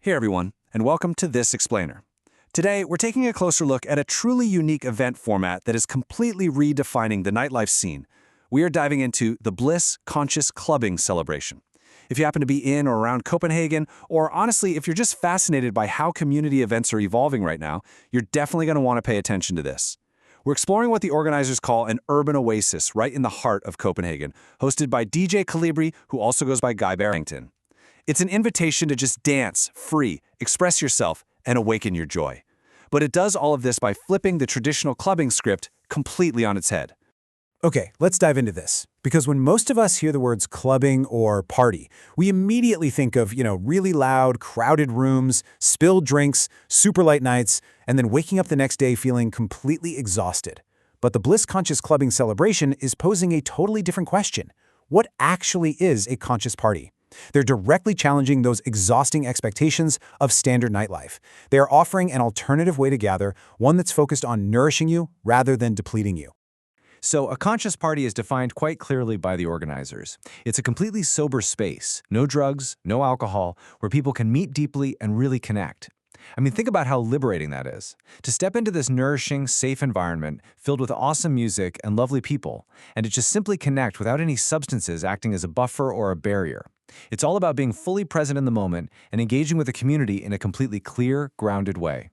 Hey everyone, and welcome to This Explainer. Today, we're taking a closer look at a truly unique event format that is completely redefining the nightlife scene. We are diving into the Bliss Conscious Clubbing Celebration. If you happen to be in or around Copenhagen, or honestly, if you're just fascinated by how community events are evolving right now, you're definitely going to want to pay attention to this. We're exploring what the organizers call an Urban Oasis right in the heart of Copenhagen, hosted by DJ Colibri, who also goes by Barrington. It's an invitation to just dance, free, express yourself, and awaken your joy. But it does all of this by flipping the traditional clubbing script completely on its head. Okay, let's dive into this. Because when most of us hear the words clubbing or party, we immediately think of, really loud, crowded rooms, spilled drinks, super late nights, and then waking up the next day feeling completely exhausted. But the Bliss Conscious Clubbing Celebration is posing a totally different question. What actually is a conscious party? They're directly challenging those exhausting expectations of standard nightlife. They are offering an alternative way to gather, one that's focused on nourishing you rather than depleting you. So a conscious party is defined quite clearly by the organizers. It's a completely sober space, no drugs, no alcohol, where people can meet deeply and really connect. I mean, think about how liberating that is. To step into this nourishing, safe environment filled with awesome music and lovely people, and to just simply connect without any substances acting as a buffer or a barrier. It's all about being fully present in the moment and engaging with the community in a completely clear, grounded way.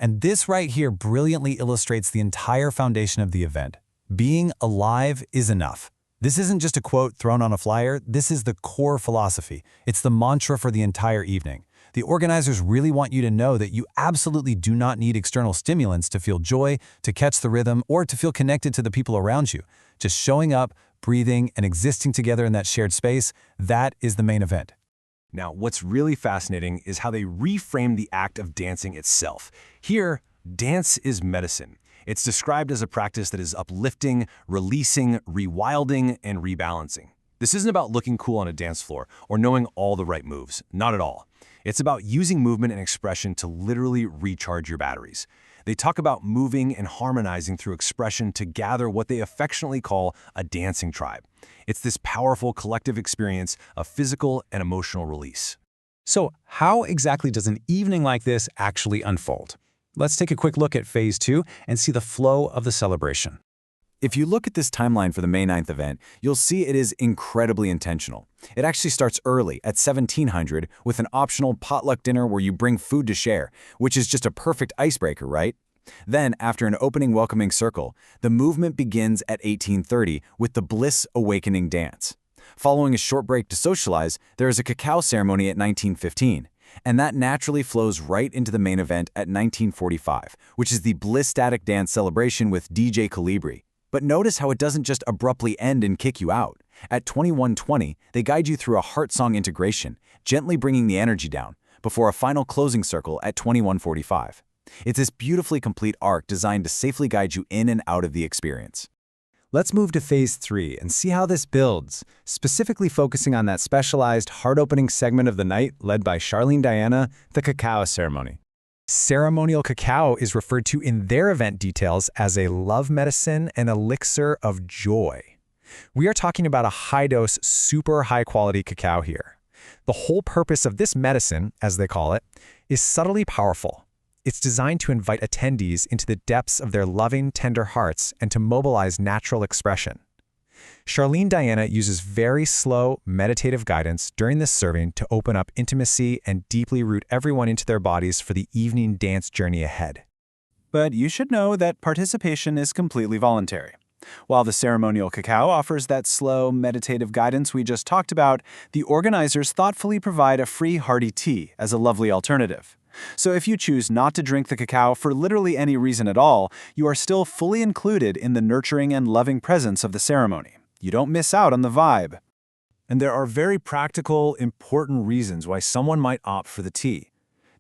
And this right here brilliantly illustrates the entire foundation of the event. Being alive is enough. This isn't just a quote thrown on a flyer, this is the core philosophy. It's the mantra for the entire evening. The organizers really want you to know that you absolutely do not need external stimulants to feel joy, to catch the rhythm, or to feel connected to the people around you. Just showing up, breathing, and existing together in that shared space, that is the main event. Now, what's really fascinating is how they reframe the act of dancing itself. Here, dance is medicine. It's described as a practice that is uplifting, releasing, rewilding, and rebalancing. This isn't about looking cool on a dance floor or knowing all the right moves, not at all. It's about using movement and expression to literally recharge your batteries. They talk about moving and harmonizing through expression to gather what they affectionately call a dancing tribe. It's this powerful collective experience of physical and emotional release. So how exactly does an evening like this actually unfold? Let's take a quick look at Phase 2 and see the flow of the celebration. If you look at this timeline for the May 9th event, you'll see it is incredibly intentional. It actually starts early at 1700 with an optional potluck dinner where you bring food to share, which is just a perfect icebreaker, right? Then, after an opening welcoming circle, the movement begins at 1830 with the Bliss Awakening dance. Following a short break to socialize, there is a cacao ceremony at 1915. And that naturally flows right into the main event at 1945, which is the Bliss Static Dance Celebration with DJ Colibri. But notice how it doesn't just abruptly end and kick you out. At 21:20, they guide you through a heart song integration, gently bringing the energy down, before a final closing circle at 21:45. It's this beautifully complete arc designed to safely guide you in and out of the experience. Let's move to Phase 3 and see how this builds, specifically focusing on that specialized heart-opening segment of the night led by Charlene Diana, the cacao ceremony. Ceremonial cacao is referred to in their event details as a love medicine and elixir of joy. We are talking about a high-dose, super high-quality cacao here. The whole purpose of this medicine, as they call it, is subtly powerful. It's designed to invite attendees into the depths of their loving, tender hearts and to mobilize natural expression. Charlene Diana uses very slow, meditative guidance during this serving to open up intimacy and deeply root everyone into their bodies for the evening dance journey ahead. But you should know that participation is completely voluntary. While the ceremonial cacao offers that slow, meditative guidance we just talked about, the organizers thoughtfully provide a free hearty tea as a lovely alternative. So if you choose not to drink the cacao for literally any reason at all, you are still fully included in the nurturing and loving presence of the ceremony. You don't miss out on the vibe. And there are very practical, important reasons why someone might opt for the tea.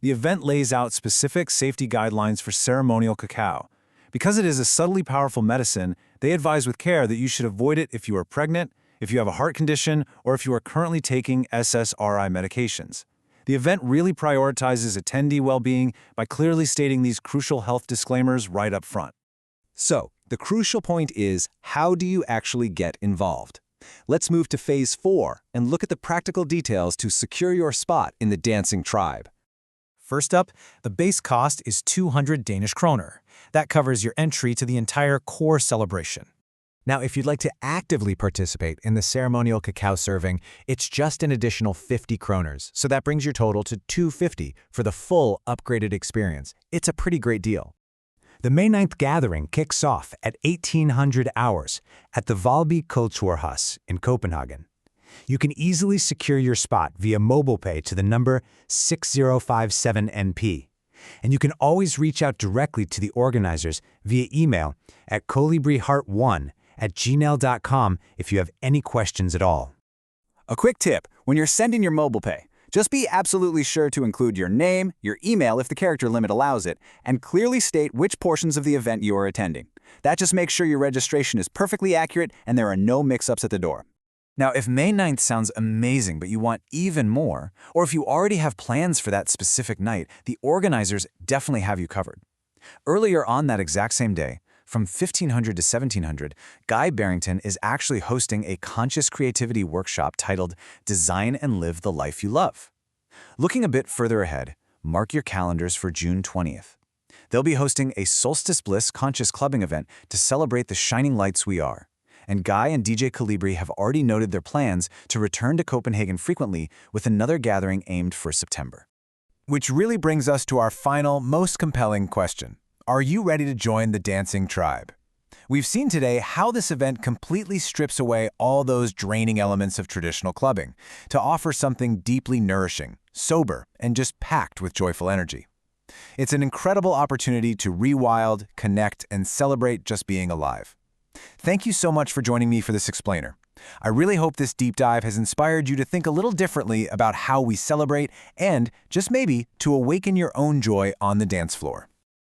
The event lays out specific safety guidelines for ceremonial cacao. Because it is a subtly powerful medicine, they advise with care that you should avoid it if you are pregnant, if you have a heart condition, or if you are currently taking SSRI medications. The event really prioritizes attendee well-being by clearly stating these crucial health disclaimers right up front. So, the crucial point is, how do you actually get involved? Let's move to Phase 4 and look at the practical details to secure your spot in the dancing tribe. First up, the base cost is 200 Danish kroner. That covers your entry to the entire core celebration. Now, if you'd like to actively participate in the ceremonial cacao serving, it's just an additional 50 kroners, so that brings your total to 250 for the full upgraded experience. It's a pretty great deal. The May 9th gathering kicks off at 1800 hours at the Valby Kulturhus in Copenhagen. You can easily secure your spot via mobile pay to the number 6057NP. And you can always reach out directly to the organizers via email at colibriheart1@gmail.com if you have any questions at all. A quick tip, when you're sending your mobile pay, just be absolutely sure to include your name, your email if the character limit allows it, and clearly state which portions of the event you are attending. That just makes sure your registration is perfectly accurate and there are no mix-ups at the door. Now, if May 9th sounds amazing but you want even more, or if you already have plans for that specific night, the organizers definitely have you covered. Earlier on that exact same day, from 1500 to 1700, Guy Barrington is actually hosting a conscious creativity workshop titled Design and Live the Life You Love. Looking a bit further ahead, mark your calendars for June 20th. They'll be hosting a Solstice Bliss Conscious Clubbing event to celebrate the shining lights we are. And Guy and DJ Colibri have already noted their plans to return to Copenhagen frequently with another gathering aimed for September. Which really brings us to our final, most compelling question. Are you ready to join the dancing tribe? We've seen today how this event completely strips away all those draining elements of traditional clubbing to offer something deeply nourishing, sober, and just packed with joyful energy. It's an incredible opportunity to rewild, connect, and celebrate just being alive. Thank you so much for joining me for this explainer. I really hope this deep dive has inspired you to think a little differently about how we celebrate and, just maybe, to awaken your own joy on the dance floor.